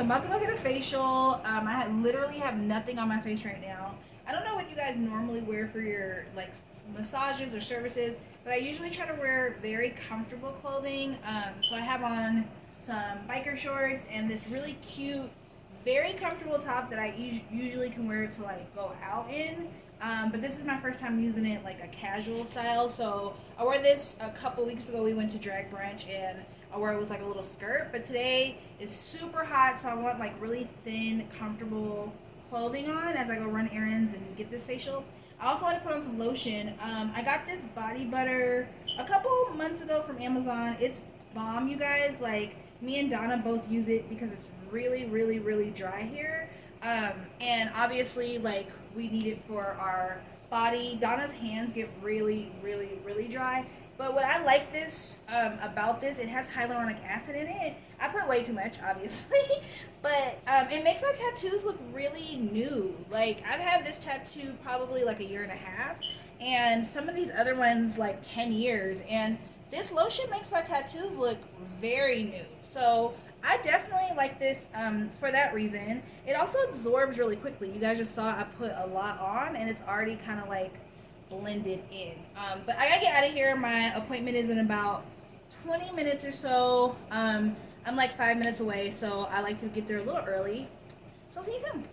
I'm about to go get a facial. Literally have nothing on my face right now. I don't know what you guys normally wear for your like massages or services, but I usually try to wear very comfortable clothing. So I have on some biker shorts and this really cute, very comfortable top that I usually can wear to like go out in. But this is my first time using it like a casual style. So I wore this a couple weeks ago. We went to drag brunch and I wore it with like a little skirt. But today is super hot, so I want like really thin, comfortable clothing on as I go run errands and get this facial. I also want to put on some lotion. I got this body butter a couple months ago from Amazon. It's bomb, you guys. Like, me and Donna both use it because it's really, really, really dry here. And obviously, like, we need it for our body. Donna's hands get really, really, really dry. But what I like this about this, it has hyaluronic acid in it. I put way too much, obviously, but it makes my tattoos look really new. Like, I've had this tattoo probably like a year and a half, and some of these other ones like 10 years. And this lotion makes my tattoos look very new. So I definitely like this for that reason. It also absorbs really quickly. You guys just saw I put a lot on, and it's already kind of like blended in. But I gotta get out of here. My appointment is in about 20 minutes or so. I'm like 5 minutes away, so I like to get there a little early. So I'll see you soon.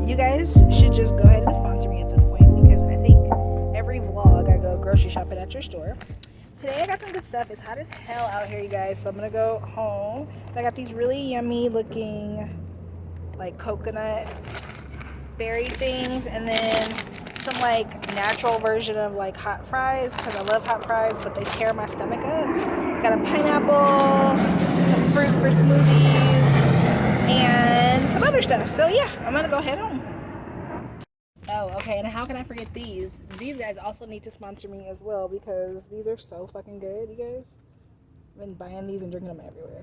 You guys should just go ahead and sponsor me at this point, because I think every vlog I go grocery shopping at your store. Today I got some good stuff. It's hot as hell out here, you guys, so I'm gonna go home. I got these really yummy looking like coconut berry things, and then some like natural version of like hot fries, because I love hot fries, but they tear my stomach up. Got a pineapple, some fruit for smoothies, and some other stuff. So yeah, I'm gonna go head home. Oh, okay, and how can I forget these? These guys also need to sponsor me as well, because these are so fucking good, you guys. I've been buying these and drinking them everywhere.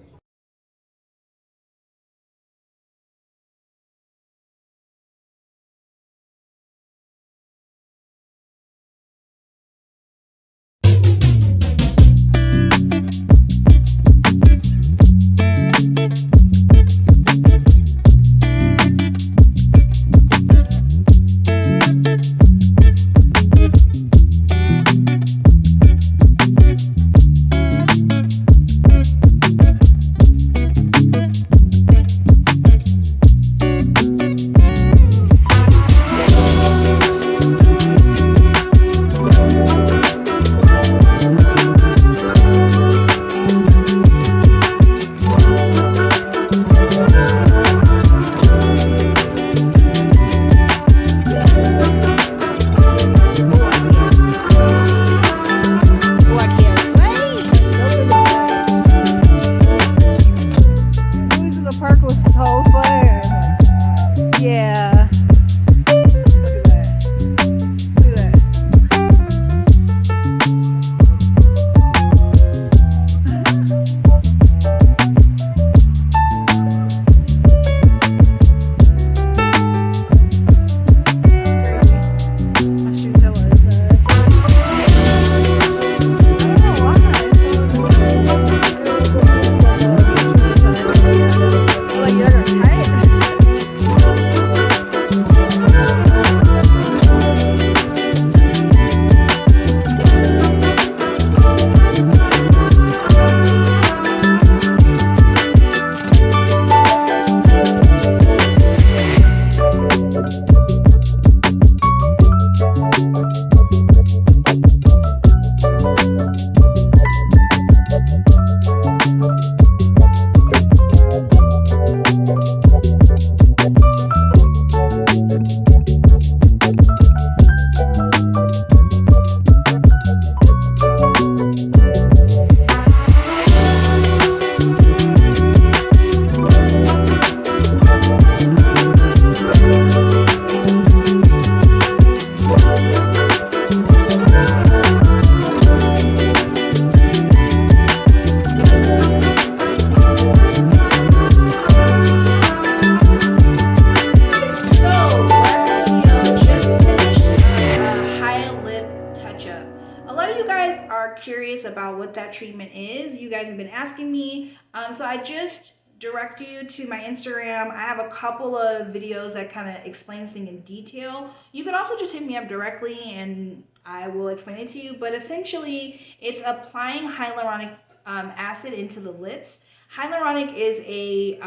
what that treatment is. You guys have been asking me. So I just direct you to my Instagram. I have a couple of videos that kind of explains things in detail. You can also just hit me up directly and I will explain it to you. But essentially, it's applying hyaluronic acid into the lips. Hyaluronic is a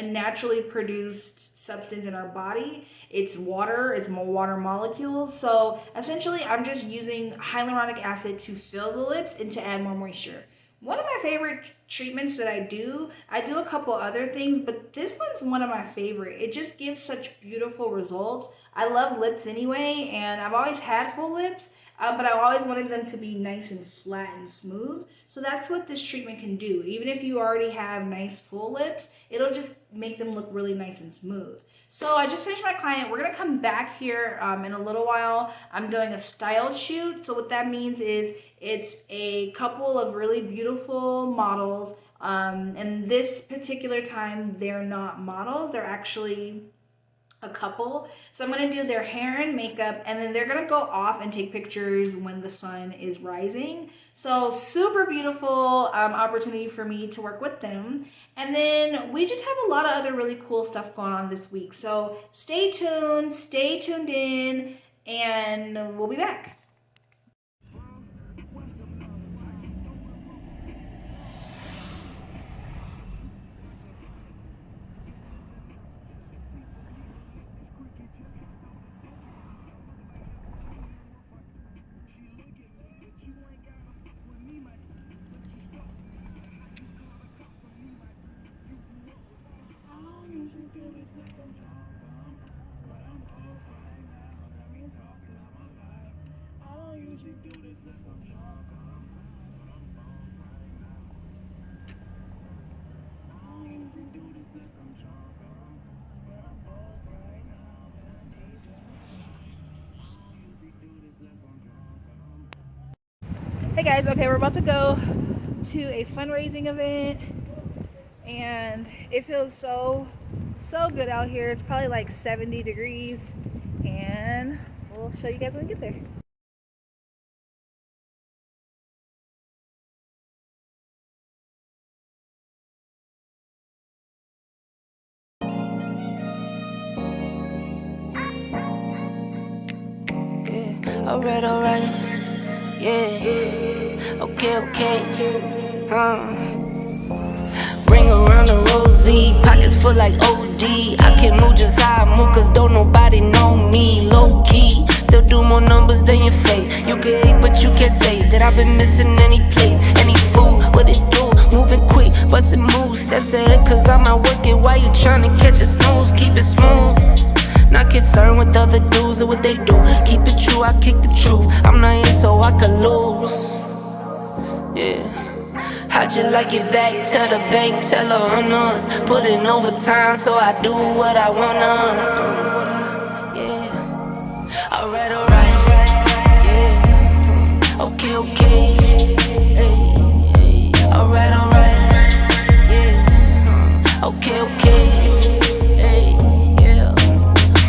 naturally produced substance in our body. It's water, it's water molecules. So essentially, I'm just using hyaluronic acid to fill the lips and to add more moisture. One of my favorite treatments that I do a couple other things, but this one's one of my favorite. It just gives such beautiful results. I love lips anyway, and I've always had full lips, but I always wanted them to be nice and flat and smooth. So that's what this treatment can do. Even if you already have nice full lips, it'll just make them look really nice and smooth. So I just finished my client. We're gonna come back here in a little while. I'm doing a styled shoot. So what that means is it's a couple of really beautiful models. And this particular time, they're not models. They're actually a couple. So I'm going to do their hair and makeup, and then they're going to go off and take pictures when the sun is rising. So super beautiful opportunity for me to work with them. And then we just have a lot of other really cool stuff going on this week. So stay tuned in, and we'll be back. Hey guys, okay, we're about to go to a fundraising event, and it feels so good out here. It's probably like 70 degrees, and we'll show you guys when we get there. Yeah, alright, yeah, okay, Ring around the rosy, pockets full like OD. I can move just how I move, cause don't nobody know me. Low key, still do more numbers than your fate. You can hate, but you can't say that I've been missing any place. Any fool, what it do? Moving quick, bustin' moves, steps ahead, cause I'm out working while you tryna catch a snooze. Keep it smooth, not concerned with other dudes or what they do. Keep it true, I kick the truth. I'm not here so I could lose. Yeah, how'd you like it back to the bank? Tell her on us. Put in overtime so I do what I wanna. Yeah, alright, yeah. Okay, hey. Alright, yeah. Okay, hey, yeah.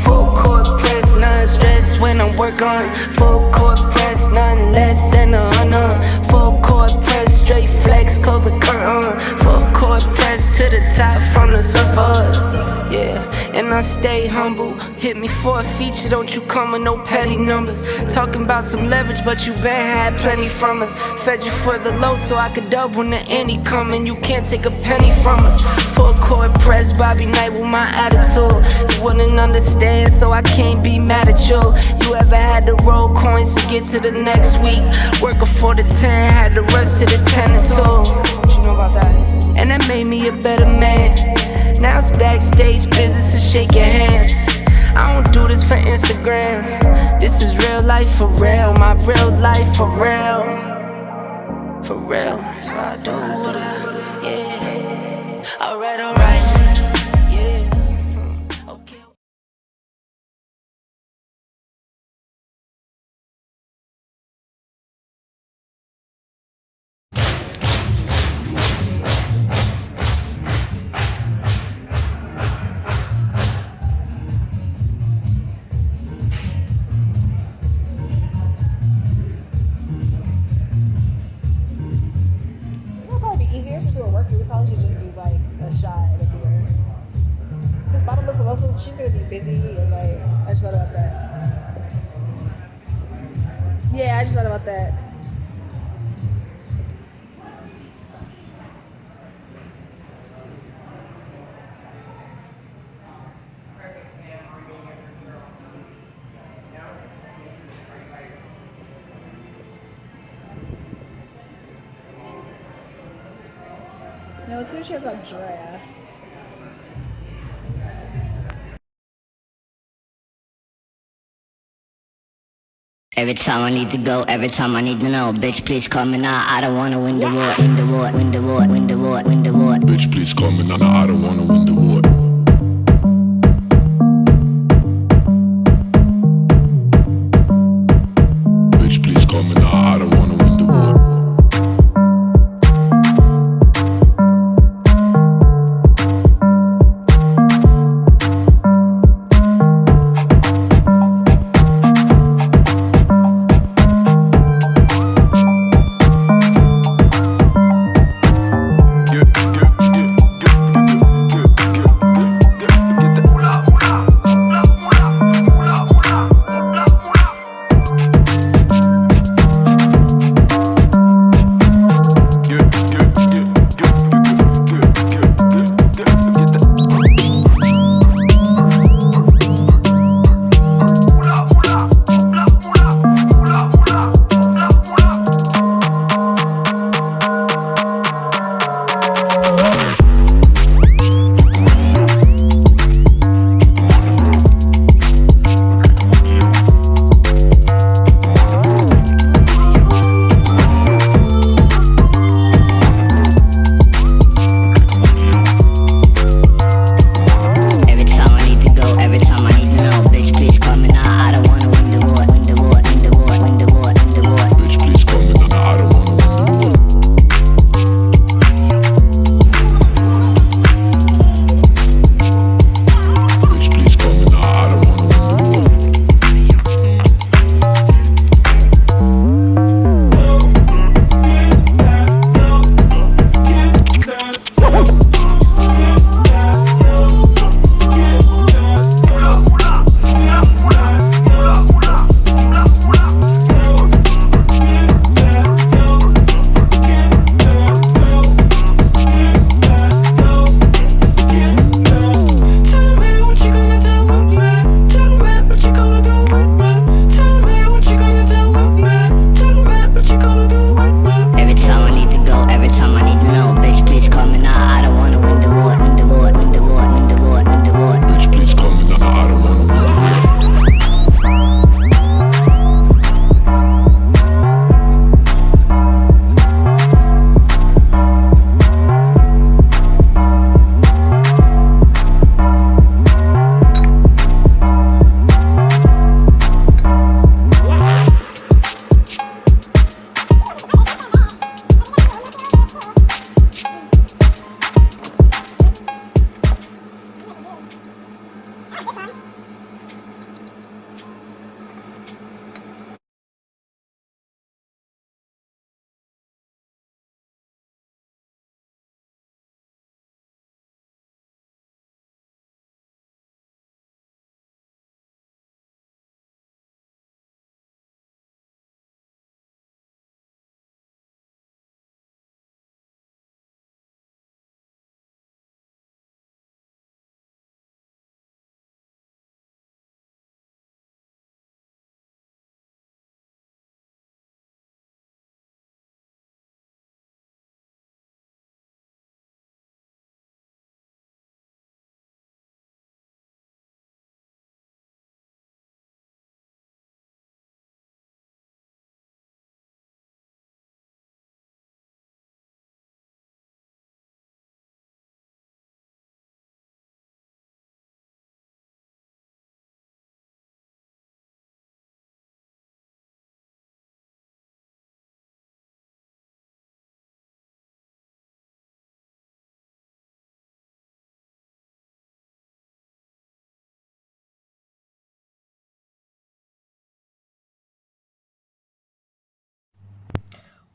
Full court press, none stress when I work on. Full court press, nothing less than a honor. Full court press, straight flex, close the curtain. Full court press to the top from the surface. Yeah, and I stay humble. Hit me for a feature, don't you come with no petty numbers. Talking about some leverage, but you been had plenty from us. Fed you for the low so I could double when the any coming. You can't take a penny from us. Full court press, Bobby Knight with my attitude. You wouldn't understand, so I can't be mad at you. You ever had to roll coins to get to the next week? Working for the 10, had to rush to the 10 and 2. What you know about that? And that made me a better man. Now it's backstage business and shaking hands. I don't do this for Instagram. This is real life for real. My real life for real. For real. So I do what yeah. Alright, yeah. Okay. she's gonna be busy and like I just thought about that. Yeah, I just thought about that. No, let's see what she has on draft. Every time I need to go, every time I need to know. Bitch, please call me now. I don't wanna win the war, win the war, win the war, win the war, win the war. Bitch, please call me now. I don't wanna win the war. Bitch, please call me now. I don't wanna win the war.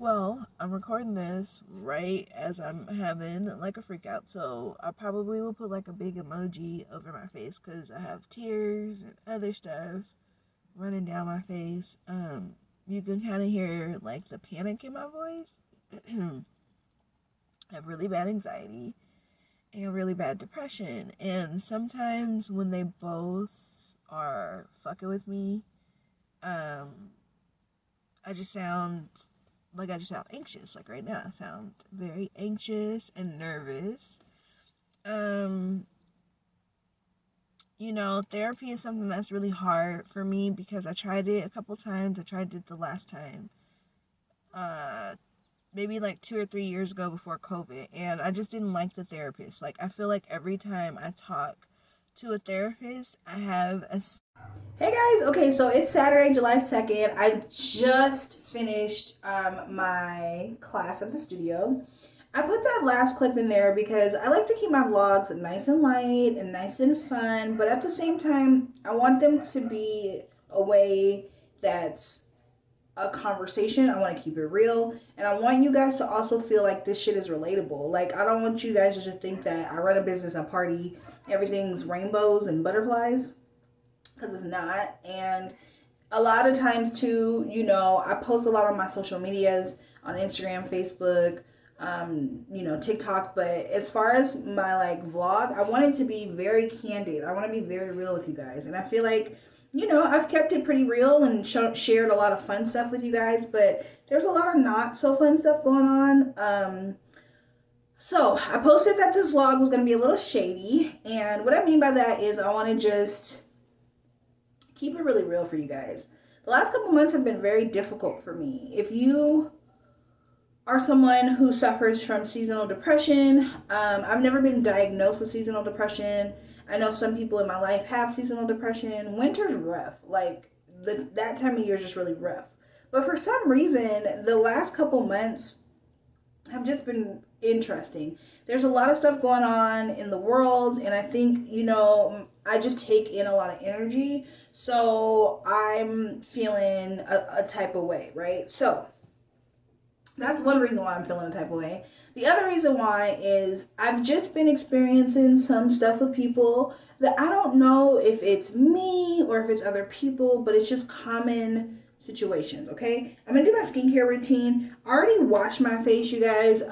Well, I'm recording this right as I'm having like a freak out, so I probably will put like a big emoji over my face because I have tears and other stuff running down my face. You can kind of hear like the panic in my voice. I have really bad anxiety and really bad depression, and sometimes when they both are fucking with me, um, I just sound anxious. Like right now, I sound very anxious and nervous. Um, Therapy is something that's really hard for me because I tried it a couple times. I tried it the last time, uh, maybe like 2 or 3 years ago before COVID, and I just didn't like the therapist. Like, I feel like every time I talk to a therapist, I have a. Hey guys, okay, so it's Saturday, July 2nd. I just finished my class at the studio. I put that last clip in there because I like to keep my vlogs nice and light and nice and fun, but at the same time, I want them to be a way that's a conversation. I want to keep it real, and I want you guys to also feel like this shit is relatable. Like, I don't want you guys to just think that I run a business, I party, everything's rainbows and butterflies, because it's not. And a lot of times too, I post a lot on my social medias, on Instagram, Facebook, TikTok. But as far as my like vlog, I want it to be very candid. I want to be very real with you guys, and I feel like I've kept it pretty real and shared a lot of fun stuff with you guys, but there's a lot of not so fun stuff going on. So I posted that this vlog was going to be a little shady, and what I mean by that is I want to just keep it really real for you guys. The last couple months have been very difficult for me. If you are someone who suffers from seasonal depression, I've never been diagnosed with seasonal depression. I know some people in my life have seasonal depression. Winter's rough. Like, that time of year is just really rough. But for some reason, the last couple months have just been interesting. There's a lot of stuff going on in the world, and I think, I just take in a lot of energy. So I'm feeling a type of way, right? So that's one reason why I'm feeling a type of way. The other reason why is I've just been experiencing some stuff with people that I don't know if it's me or if it's other people, but it's just common situations. Okay, I'm gonna do my skincare routine. I already washed my face, you guys.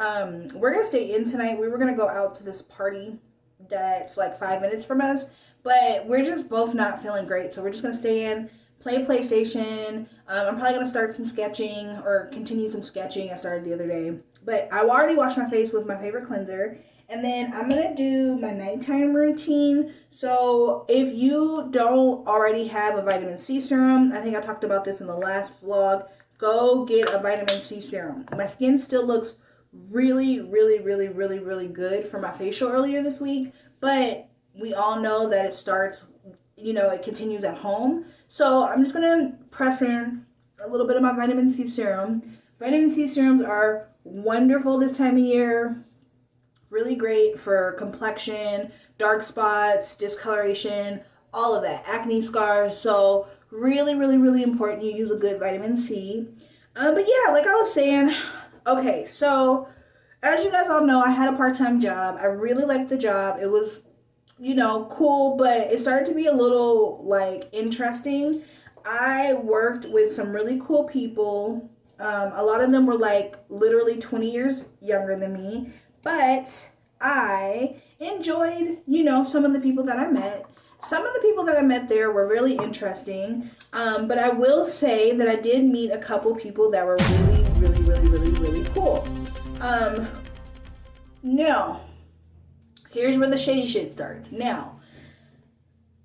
We're gonna stay in tonight. We were gonna go out to this party that's like 5 minutes from us, but we're just both not feeling great, so we're just gonna stay in, play PlayStation. I'm probably gonna start some sketching or continue some sketching I started the other day. But I already washed my face with my favorite cleanser. And then I'm gonna do my nighttime routine. So if you don't already have a vitamin C serum, I think I talked about this in the last vlog, go get a vitamin C serum. My skin still looks really, really, really, really, really good for my facial earlier this week, but we all know that it starts, it continues at home. So I'm just gonna press in a little bit of my vitamin C serum. Vitamin C serums are wonderful this time of year. Really great for complexion, dark spots, discoloration, all of that, acne scars. So really, really, really important you use a good vitamin C. But yeah, like I was saying, okay, so as you guys all know, I had a part-time job. I really liked the job. It was, cool, but it started to be a little like interesting. I worked with some really cool people. A lot of them were like literally 20 years younger than me, but I enjoyed, some of the people that I met. Some of the people that I met there were really interesting, but I will say that I did meet a couple people that were really, really, really, really, really cool. Now, here's where the shady shit starts. Now,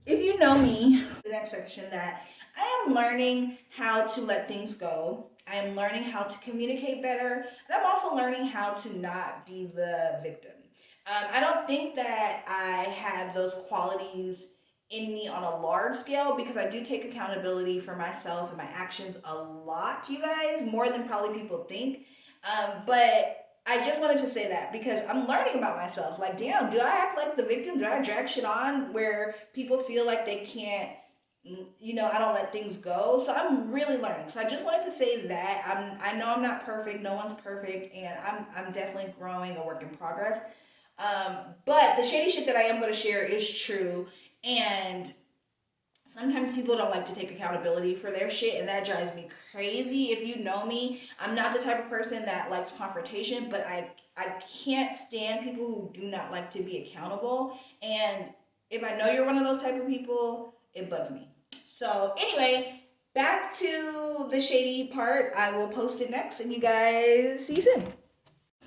if you know me, the next section, that I am learning how to let things go. I am learning how to communicate better, and I'm also learning how to not be the victim. I don't think that I have those qualities in me on a large scale because I do take accountability for myself and my actions a lot, you guys, more than probably people think. But I just wanted to say that because I'm learning about myself. Like, damn, do I act like the victim? Do I drag shit on where people feel like they can't I don't let things go. So I'm really learning. So I just wanted to say that I know I'm not perfect. No one's perfect, and I'm definitely growing, a work in progress. But the shady shit that I am going to share is true, and sometimes people don't like to take accountability for their shit, and that drives me crazy. If you know me, I'm not the type of person that likes confrontation, but I can't stand people who do not like to be accountable. And if I know you're one of those type of people, it bugs me. So anyway, back to the shady part. I will post it next, and you guys see you soon.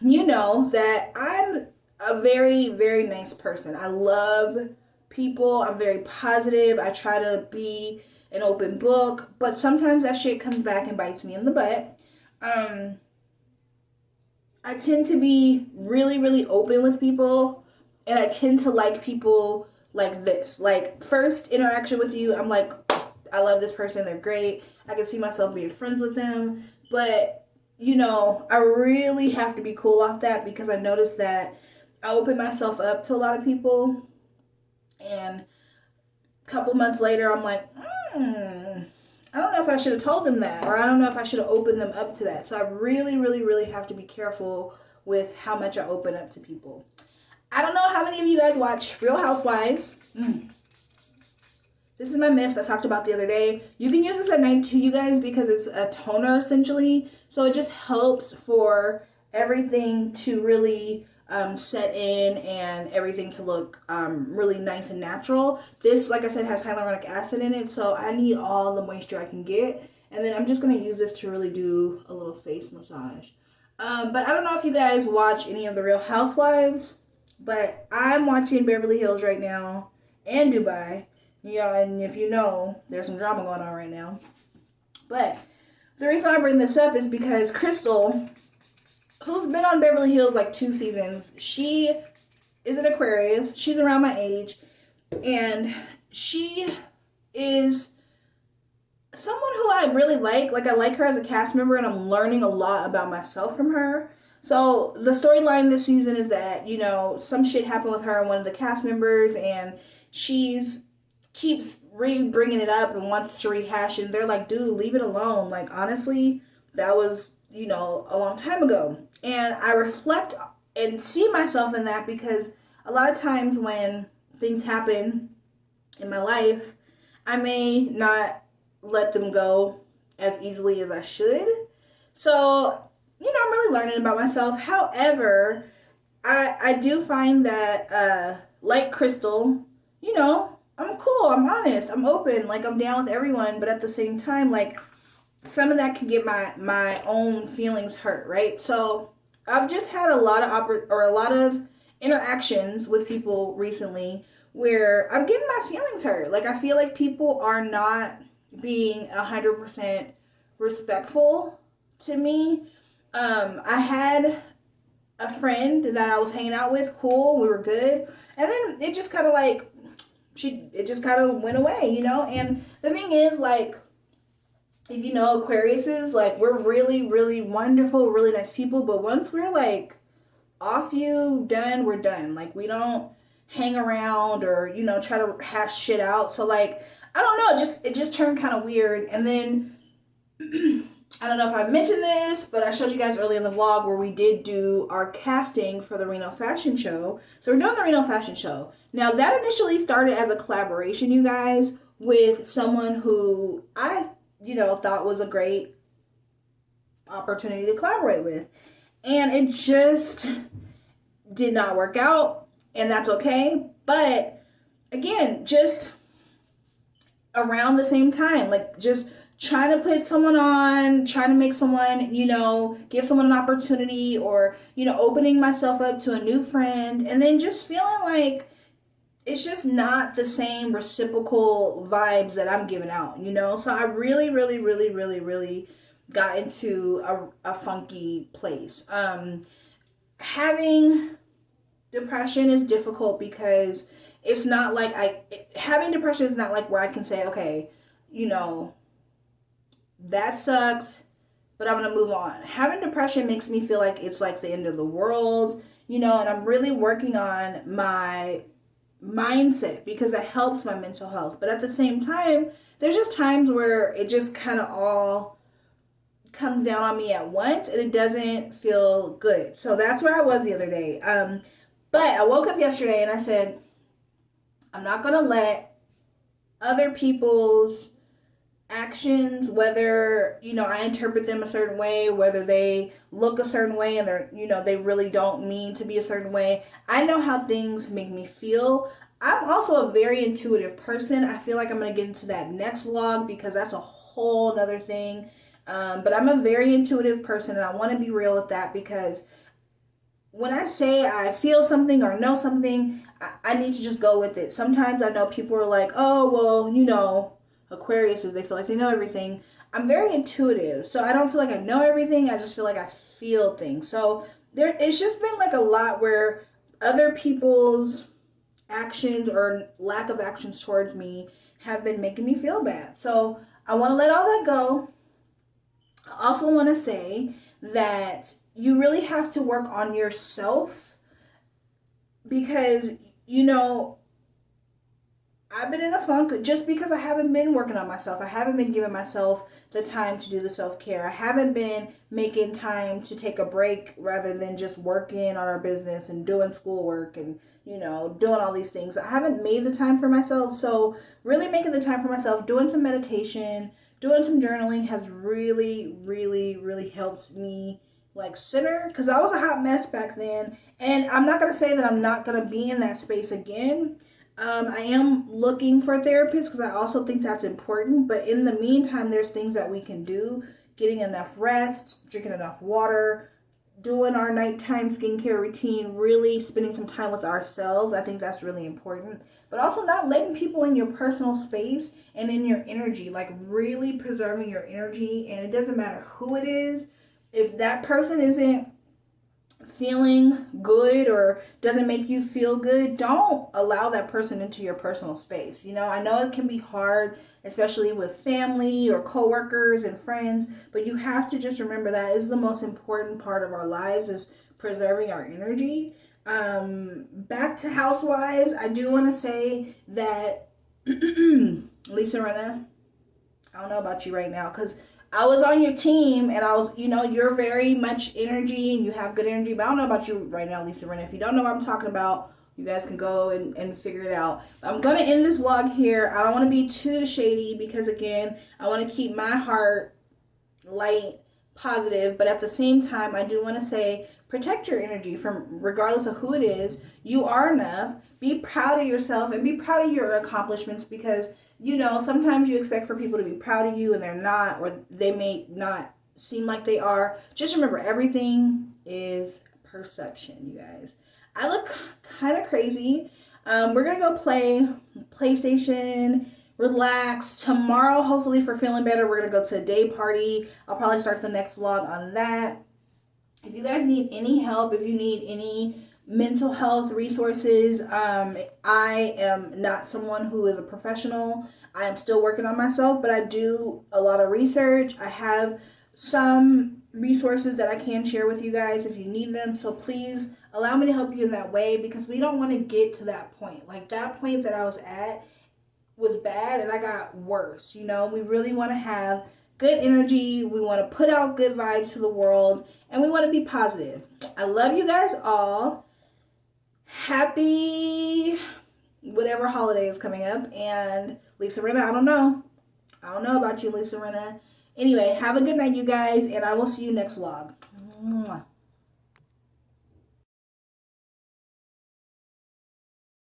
You know that I'm a very, very nice person. I love people. I'm very positive. I try to be an open book, but sometimes that shit comes back and bites me in the butt. Um, I tend to be really, really open with people, and I tend to like people like this. Like, first interaction with you, I'm like, I love this person. They're great. I can see myself being friends with them. But, I really have to be cool off that, because I noticed that I open myself up to a lot of people, and a couple months later, I'm like, I don't know if I should have told them that, or I don't know if I should have opened them up to that. So I really, really, really have to be careful with how much I open up to people. I don't know how many of you guys watch Real Housewives. This is my mist I talked about the other day. You can use this at night too, you guys, because it's a toner essentially. So it just helps for everything to really set in, and everything to look really nice and natural. This, like I said, has hyaluronic acid in it, so I need all the moisture I can get. And then I'm just going to use this to really do a little face massage. But I don't know if you guys watch any of the Real Housewives, but I'm watching Beverly Hills right now, and Dubai. And if you know, there's some drama going on right now. But the reason I bring this up is because Crystal, who's been on Beverly Hills like 2 seasons, she is an Aquarius. She's around my age. And she is someone who I really like. Like, I like her as a cast member, and I'm learning a lot about myself from her. So the storyline this season is that, some shit happened with her and one of the cast members, and she's keeps bringing it up and wants to rehash it. And they're like, dude, leave it alone. Like, honestly, that was, a long time ago. And I reflect and see myself in that, because a lot of times when things happen in my life, I may not let them go as easily as I should. So, I'm really learning about myself. However, I do find that, like Crystal, I'm cool, I'm honest, I'm open, like, I'm down with everyone, but at the same time, like, some of that can get my own feelings hurt, right? So I've just had a lot of interactions with people recently where I'm getting my feelings hurt. Like, I feel like people are not being 100% respectful to me. I had a friend that I was hanging out with, cool, we were good, and then it just kind of like, it just kind of went away, And the thing is, like, if you know Aquariuses, like, we're really, really wonderful, really nice people, but once we're, like, off you, done, we're done. Like, we don't hang around or, try to hash shit out. So, like, I don't know, it just turned kind of weird. And then, I don't know if I mentioned this, but I showed you guys earlier in the vlog where we did do our casting for the Reno Fashion Show. So we're doing the Reno Fashion Show. Now, that initially started as a collaboration, you guys, with someone who I, thought was a great opportunity to collaborate with. And it just did not work out, and that's okay. But, again, just around the same time, like, just trying to put someone on, trying to make someone, give someone an opportunity, or, opening myself up to a new friend, and then just feeling like it's just not the same reciprocal vibes that I'm giving out, So I really, really, really, really, really got into a funky place. Having depression is difficult, because it's not like having depression is not like where I can say, okay, that sucked, but I'm going to move on. Having depression makes me feel like it's like the end of the world, and I'm really working on my mindset because it helps my mental health. But at the same time, there's just times where it just kind of all comes down on me at once and it doesn't feel good. So that's where I was the other day. But I woke up yesterday and I said, I'm not going to let other people's actions, whether, I interpret them a certain way, whether they look a certain way and they're, they really don't mean to be a certain way. I know how things make me feel. I'm also a very intuitive person. I feel like I'm going to get into that next vlog because that's a whole nother thing. But I'm a very intuitive person and I want to be real with that because when I say I feel something or know something, I need to just go with it. Sometimes I know people are like, oh, well, Aquariuses, they feel like they know everything. I'm very intuitive, so I don't feel like I know everything. I just feel like I feel things. So it's just been like a lot where other people's actions or lack of actions towards me have been making me feel bad. So I want to let all that go. I also want to say that you really have to work on yourself because, I've been in a funk just because I haven't been working on myself. I haven't been giving myself the time to do the self-care. I haven't been making time to take a break rather than just working on our business and doing schoolwork and, doing all these things. I haven't made the time for myself. So really making the time for myself, doing some meditation, doing some journaling has really, really, really helped me center because I was a hot mess back then. And I'm not going to say that I'm not going to be in that space again. I am looking for a therapist because I also think that's important. But in the meantime, there's things that we can do. Getting enough rest, drinking enough water, doing our nighttime skincare routine, really spending some time with ourselves. I think that's really important. But also not letting people in your personal space and in your energy, really preserving your energy. And it doesn't matter who it is. If that person isn't feeling good or doesn't make you feel good, don't allow that person into your personal space. I know it can be hard, especially with family or coworkers and friends, but you have to just remember that is the most important part of our lives is preserving our energy. Back to housewives, I do want to say that Lisa Rinna, I don't know about you right now because I was on your team and I was, you're very much energy and you have good energy, but I don't know about you right now, Lisa Rinna. If you don't know what I'm talking about, you guys can go and figure it out. I'm going to end this vlog here. I don't want to be too shady because, again, I want to keep my heart light, positive, but at the same time, I do want to say protect your energy from regardless of who it is. You are enough. Be proud of yourself and be proud of your accomplishments because sometimes you expect for people to be proud of you and they're not, or they may not seem like they are. Just remember, everything is perception, you guys. I look kind of crazy. We're going to go play PlayStation, relax. Tomorrow, hopefully for feeling better, we're going to go to a day party. I'll probably start the next vlog on that. If you guys need any help, if you need any mental health resources, I am not someone who is a professional. I am still working on myself, but I do a lot of research. I have some resources that I can share with you guys if you need them. So please allow me to help you in that way because we don't want to get to that point. That point that I was at was bad and I got worse. We really want to have good energy. We want to put out good vibes to the world and we want to be positive. I love you guys all. Happy whatever holiday is coming up. And Lisa Rinna, I don't know about you, Lisa Rinna. Anyway, have a good night, you guys, and I will see you next vlog. Mwah.